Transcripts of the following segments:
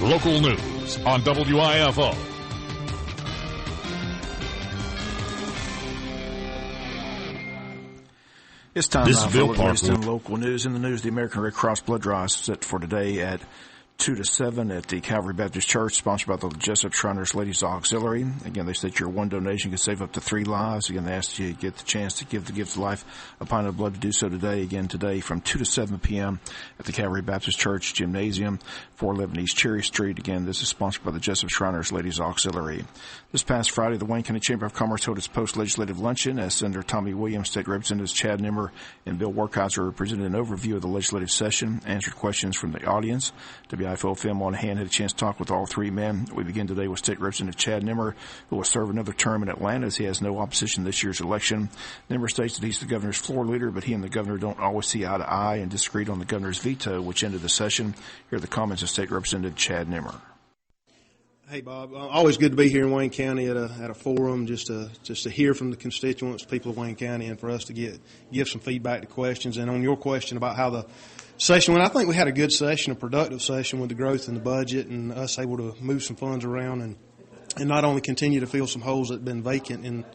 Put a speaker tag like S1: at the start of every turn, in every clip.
S1: Local news on WIFO.
S2: It's time
S1: This
S2: now
S1: is
S2: for
S1: Bill
S2: the latest
S1: Parker.
S2: in local news. In the news, the American Red Cross blood drive is set for today at 2 to 7 at the Calvary Baptist Church, sponsored by the Jesup Shriners Ladies Auxiliary. Again, they state your one donation can save up to 3 lives. Again, they ask you to get the chance to give the gift of life, a pint of blood, to do so today. Again, today from 2 to 7 p.m. at the Calvary Baptist Church Gymnasium, 411 East Cherry Street. Again, this is sponsored by the Jesup Shriners Ladies Auxiliary. This past Friday, the Wayne County Chamber of Commerce held its post-legislative luncheon as Senator Tommy Williams, State Representatives Chad Nimmer, and Bill Werkheiser presented an overview of the legislative session, answered questions from the audience. WIFO film on hand had a chance to talk with all three men. We begin today with State Representative Chad Nimmer, who will serve another term in Atlanta as he has no opposition this year's election. Nimmer states that he's the governor's floor leader, but he and the governor don't always see eye to eye and disagreed on the governor's veto, which ended the session. Here are the comments of State Representative Chad Nimmer.
S3: Hey, Bob. Always good to be here in Wayne County at a forum, just to hear from the constituents, people of Wayne County, and for us to give some feedback to questions. And on your question about how the session went, I think we had a good session, a productive session with the growth in the budget and us able to move some funds around and not only continue to fill some holes that have been vacant in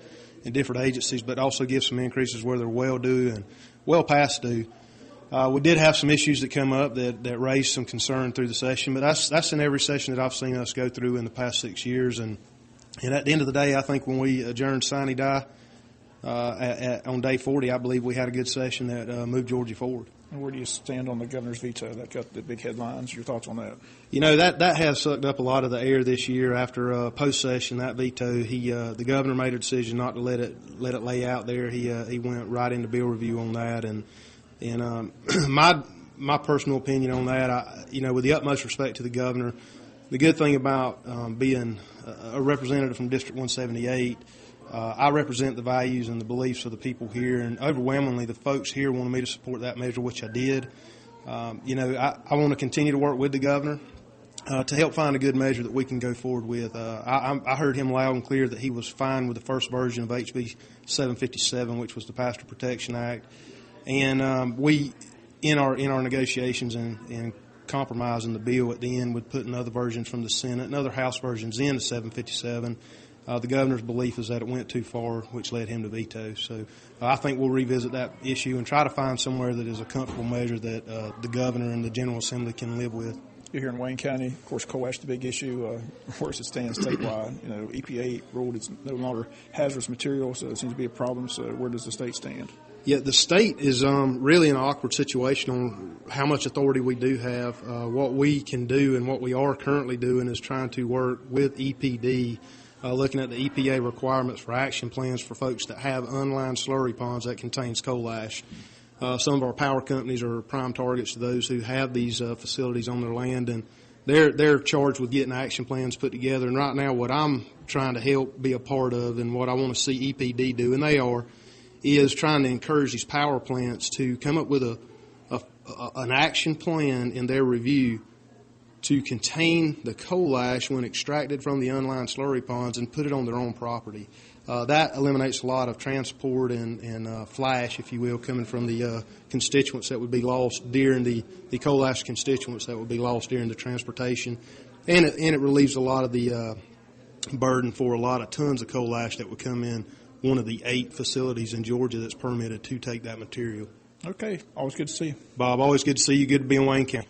S3: different agencies, but also give some increases where they're well due and well past due. We did have some issues that come up that raised some concern through the session, but that's in every session that I've seen us go through in the past 6 years. And at the end of the day, I think when we adjourned sine die on day 40, I believe we had a good session that moved Georgia forward.
S2: And where do you stand on the governor's veto? That got the big headlines. Your thoughts on that?
S3: You know, that has sucked up a lot of the air this year. After post-session, that veto, the governor made a decision not to let it lay out there. He went right into bill review on that, and my personal opinion on that, with the utmost respect to the governor, the good thing about being a representative from District 178, I represent the values and the beliefs of the people here, and overwhelmingly the folks here wanted me to support that measure, which I did. I want to continue to work with the governor to help find a good measure that we can go forward with. I heard him loud and clear that he was fine with the first version of HB 757, which was the Pastor Protection Act. And we, in our negotiations and compromising the bill at the end, with putting other versions from the Senate and other House versions into 757. The governor's belief is that it went too far, which led him to veto. So I think we'll revisit that issue and try to find somewhere that is a comfortable measure that the governor and the General Assembly can live with.
S2: You're here in Wayne County. Of course, coal ash is the big issue. Where does it stand statewide? EPA ruled it's no longer hazardous material, so it seems to be a problem. So where does the state stand?
S3: Yeah, the state is really in an awkward situation on how much authority we do have. What we can do and what we are currently doing is trying to work with EPD, looking at the EPA requirements for action plans for folks that have unlined slurry ponds that contains coal ash. Some of our power companies are prime targets to those who have these facilities on their land, and they're charged with getting action plans put together. And right now what I'm trying to help be a part of and what I want to see EPD do, and they are, is trying to encourage these power plants to come up with an action plan in their review to contain the coal ash when extracted from the unlined slurry ponds and put it on their own property. That eliminates a lot of transport and flash, if you will, coming from the constituents that would be lost during the coal ash constituents that would be lost during the transportation. And it relieves a lot of the burden for a lot of tons of coal ash that would come in one of the 8 facilities in Georgia that's permitted to take that material.
S2: Okay. Always good to see you.
S3: Bob, always good to see you. Good to be in Wayne County.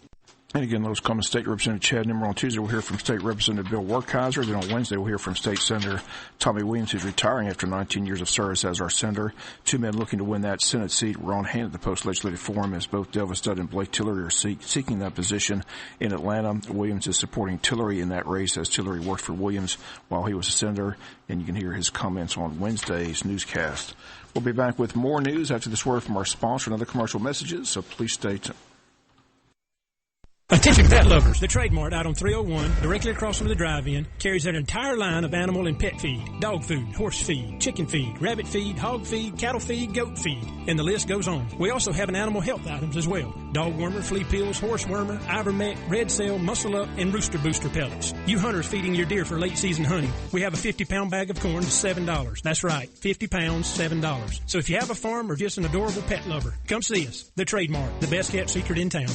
S2: And again, those comments, State Representative Chad Nimmer. On Tuesday, we'll hear from State Representative Bill Werkheiser. Then on Wednesday, we'll hear from State Senator Tommy Williams, who's retiring after 19 years of service as our senator. 2 men looking to win that Senate seat were on hand at the post-legislative forum as both Delva Studd and Blake Tillery are seeking that position in Atlanta. Williams is supporting Tillery in that race as Tillery worked for Williams while he was a senator. And you can hear his comments on Wednesday's newscast. We'll be back with more news after this word from our sponsor and other commercial messages, so please stay tuned.
S4: Attention pet lovers. The Trade Mart out on 301, directly across from the drive-in, carries an entire line of animal and pet feed, dog food, horse feed, chicken feed, rabbit feed, hog feed, cattle feed, goat feed, and the list goes on. We also have an animal health items as well. Dog wormer, flea pills, horse wormer, ivermectin, red cell, muscle up, and rooster booster pellets. You hunters feeding your deer for late season hunting. We have a 50-pound bag of corn to $7. That's right, 50 pounds, $7. So if you have a farm or just an adorable pet lover, come see us. The Trade Mart, the best kept secret in town.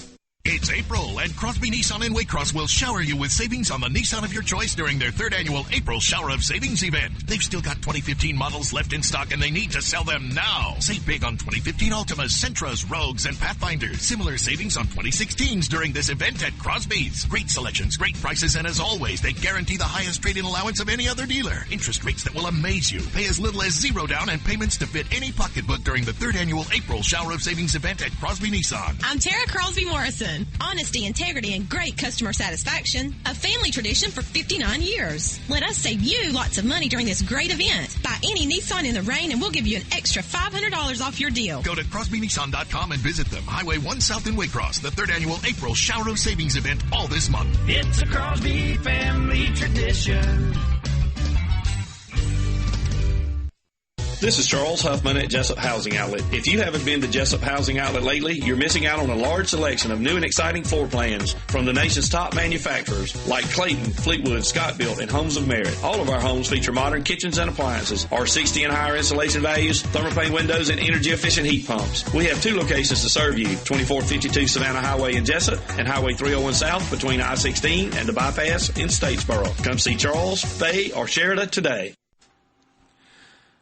S5: It's April, and Crosby Nissan in Waycross will shower you with savings on the Nissan of your choice during their third annual April Shower of Savings event. They've still got 2015 models left in stock, and they need to sell them now. Save big on 2015 Altimas, Sentras, Rogues, and Pathfinders. Similar savings on 2016s during this event at Crosby's. Great selections, great prices, and as always, they guarantee the highest trade-in allowance of any other dealer. Interest rates that will amaze you. Pay as little as $0 down and payments to fit any pocketbook during the third annual April Shower of Savings event at Crosby Nissan.
S6: I'm Tara Crosby Morrison. Honesty, integrity, and great customer satisfaction. A family tradition for 59 years. Let us save you lots of money during this great event. Buy any Nissan in the rain and we'll give you an extra $500 off your deal.
S5: Go to CrosbyNissan.com and visit them. Highway 1 South in Waycross. The third annual April Shower of Savings event all this month.
S7: It's a Crosby family tradition.
S8: This is Charles Huffman at Jesup Housing Outlet. If you haven't been to Jesup Housing Outlet lately, you're missing out on a large selection of new and exciting floor plans from the nation's top manufacturers like Clayton, Fleetwood, Scott-Built, and Homes of Merit. All of our homes feature modern kitchens and appliances, R60 and higher installation values, thermopane windows, and energy-efficient heat pumps. We have two locations to serve you, 2452 Savannah Highway in Jesup and Highway 301 South between I-16 and the bypass in Statesboro. Come see Charles, Faye, or Sheridan today.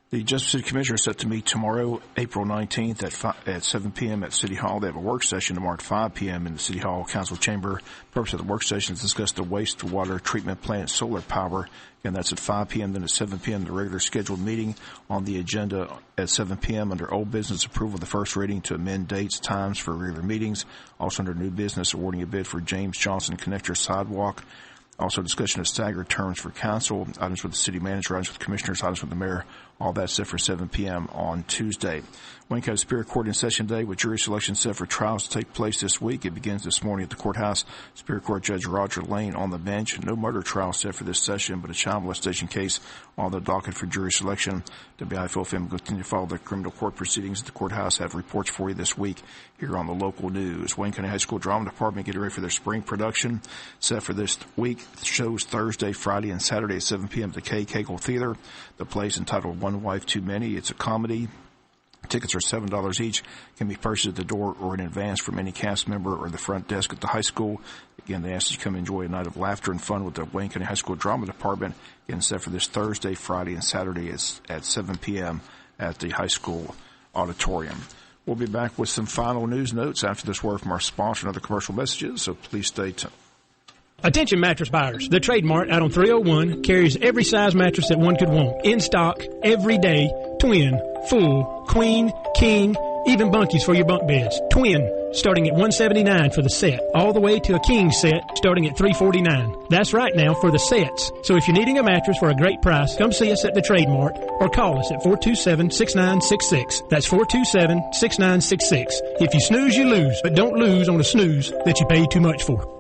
S2: The Jesup City Commissioner is set to meet tomorrow, April 19th at 7 p.m. at City Hall. They have a work session tomorrow at 5 p.m. in the City Hall Council Chamber. The purpose of the work session is to discuss the wastewater treatment plant solar power. Again, that's at 5 p.m. Then at 7 p.m., the regular scheduled meeting on the agenda at 7 p.m. under old business, approval of the first reading to amend dates, times for regular meetings. Also under new business, awarding a bid for James Johnson Connector Sidewalk. Also discussion of staggered terms for council, items with the city manager, items with the commissioners, items with the mayor. All that set for 7 p.m. on Tuesday. Wayne County Superior Court in session day with jury selection set for trials to take place this week. It begins this morning at the courthouse. Superior Court Judge Roger Lane on the bench. No murder trial set for this session, but a child molestation case on the docket for jury selection. WIFO FM will continue to follow the criminal court proceedings at the courthouse. Have reports for you this week here on the local news. Wayne County High School Drama Department getting ready for their spring production set for this week. Shows Thursday, Friday, and Saturday at 7 p.m. at the K. Cagle Theater. The play is entitled One Wife Too Many. It's a comedy. Tickets are $7 each, can be purchased at the door or in advance from any cast member or the front desk at the high school. Again, they ask you to come enjoy a night of laughter and fun with the Wayne County High School Drama Department. Again, set for this Thursday, Friday, and Saturday at 7 p.m. at the high school auditorium. We'll be back with some final news notes after this word from our sponsor and other commercial messages, so please stay tuned.
S4: Attention mattress buyers. The Trade Mart out on 301 carries every size mattress that one could want. In stock, every day, twin, full, queen, king, even bunkies for your bunk beds. Twin, starting at $179 for the set, all the way to a king set starting at $349. That's right now for the sets. So if you're needing a mattress for a great price, come see us at the Trade Mart or call us at 427-6966. That's 427-6966. If you snooze, you lose, but don't lose on a snooze that you paid too much for.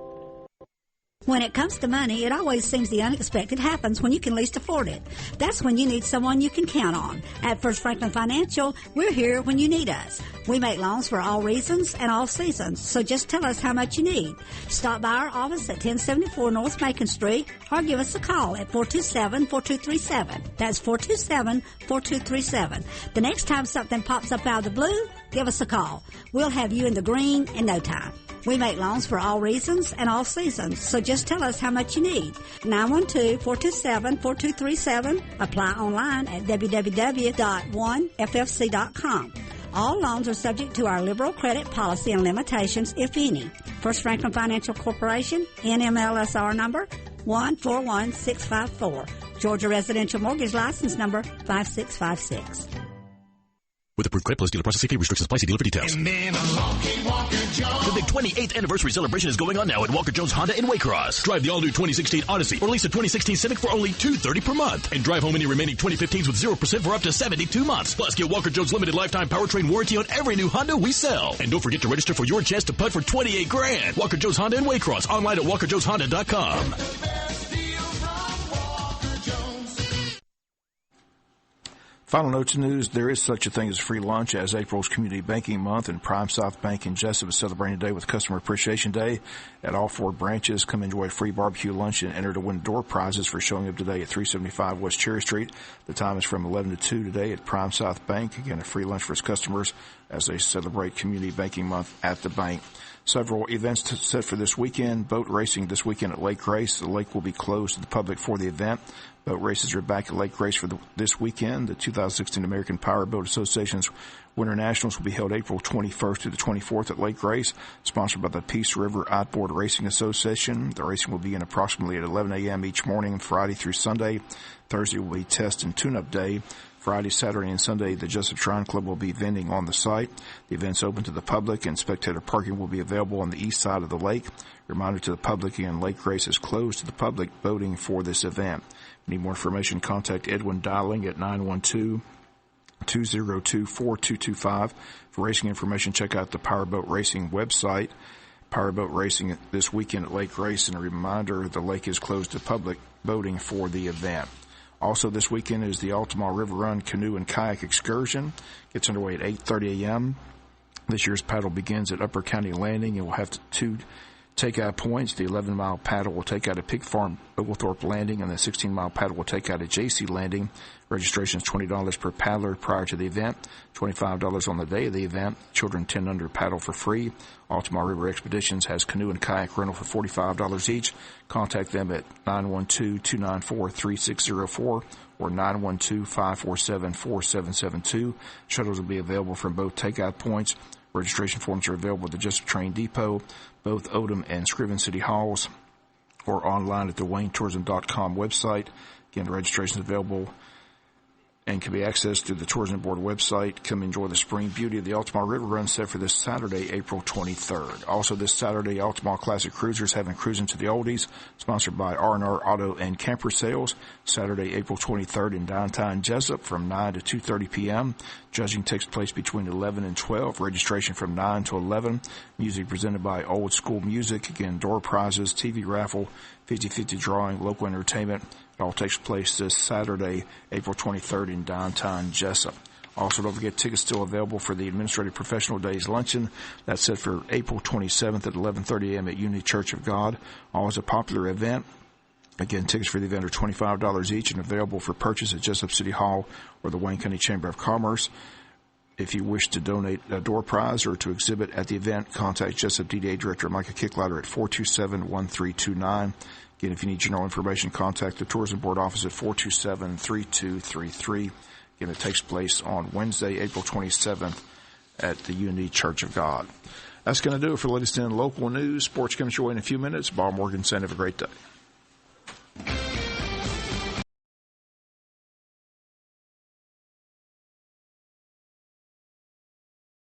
S9: When it comes to money, it always seems the unexpected happens when you can least afford it. That's when you need someone you can count on. At First Franklin Financial, we're here when you need us. We make loans for all reasons and all seasons, so just tell us how much you need. Stop by our office at 1074 North Macon Street or give us a call at 427-4237. That's 427-4237. The next time something pops up out of the blue, give us a call. We'll have you in the green in no time. We make loans for all reasons and all seasons, so just tell us how much you need. 912-427-4237. Apply online at www.1ffc.com. All loans are subject to our liberal credit policy and limitations, if any. First Franklin Financial Corporation, NMLSR number 141654. Georgia Residential Mortgage License number 5656.
S5: With approved credit plus dealer processing fee restrictions apply. See dealer for details.
S7: And then along came Walker Jones.
S5: The big 28th anniversary celebration is going on now at Walker Jones Honda in Waycross. Drive the all-new 2016 Odyssey or lease a 2016 Civic for only $230 per month. And drive home any remaining 2015s with 0% for up to 72 months. Plus, get Walker Jones limited lifetime powertrain warranty on every new Honda we sell. And don't forget to register for your chance to putt for $28,000. Walker Jones Honda in Waycross. Online at walkerjoneshonda.com.
S2: Final notes and news, there is such a thing as free lunch as April's Community Banking Month, and Prime South Bank in Jesup is celebrating today with Customer Appreciation Day at all 4 branches. Come enjoy a free barbecue lunch and enter to win door prizes for showing up today at 375 West Cherry Street. The time is from 11 to 2 today at Prime South Bank. Again, a free lunch for its customers as they celebrate Community Banking Month at the bank. Several events set for this weekend. Boat racing this weekend at Lake Grace. The lake will be closed to the public for the event. Boat races are back at Lake Grace for this weekend. The 2016 American Powerboat Association's Winter Nationals will be held April 21st to the 24th at Lake Grace, sponsored by the Peace River Outboard Racing Association. The racing will begin approximately at 11 a.m. each morning, Friday through Sunday. Thursday will be test and tune-up day. Friday, Saturday, and Sunday, the Jesup Shrine Club will be vending on the site. The event's open to the public, and spectator parking will be available on the east side of the lake. Reminder to the public, again, Lake Grace is closed to the public boating for this event. If you need more information, contact Edwin Dowling at 912-202-4225. For racing information, check out the Powerboat Racing website. Powerboat Racing this weekend at Lake Grace, and a reminder, the lake is closed to public boating for the event. Also this weekend is the Altamar River Run Canoe and Kayak Excursion. Gets underway at 8:30 a.m. This year's paddle begins at Upper County Landing and will have two takeout points. The 11-mile paddle will take out at Pig Farm Oglethorpe Landing, and the 16-mile paddle will take out at JC Landing. Registration is $20 per paddler prior to the event, $25 on the day of the event. Children 10 under paddle for free. Altamar River Expeditions has canoe and kayak rental for $45 each. Contact them at 912-294-3604 or 912-547-4772. Shuttles will be available from both takeout points. Registration forms are available at the Jesup Train Depot, both Odom and Scriven City Halls, or online at the WayneTourism.com website. Again, the registration is available and can be accessed through the Tourism Board website. Come enjoy the spring beauty of the Altamar River Run set for this Saturday, April 23rd. Also this Saturday, Altamar Classic Cruisers having Cruising to the Oldies, sponsored by R&R Auto and Camper Sales. Saturday, April 23rd in downtown Jesup from 9 to 2:30 p.m. Judging takes place between 11 and 12. Registration from 9 to 11. Music presented by Old School Music. Again, door prizes, TV raffle, 50-50 drawing, local entertainment. It all takes place this Saturday, April 23rd in downtown Jesup. Also, don't forget, tickets still available for the Administrative Professional Days Luncheon. That's set for April 27th at 11:30 a.m. at Unity Church of God. Always a popular event. Again, tickets for the event are $25 each and available for purchase at Jesup City Hall or the Wayne County Chamber of Commerce. If you wish to donate a door prize or to exhibit at the event, contact Jesup DDA Director Micah Kicklighter at 427-1329. Again, if you need general information, contact the Tourism Board office at 427-3233. Again, it takes place on Wednesday, April 27th at the Unity Church of God. That's going to do it for the latest in local news. Sports comes your way in a few minutes. Bob Morgan saying have a great day.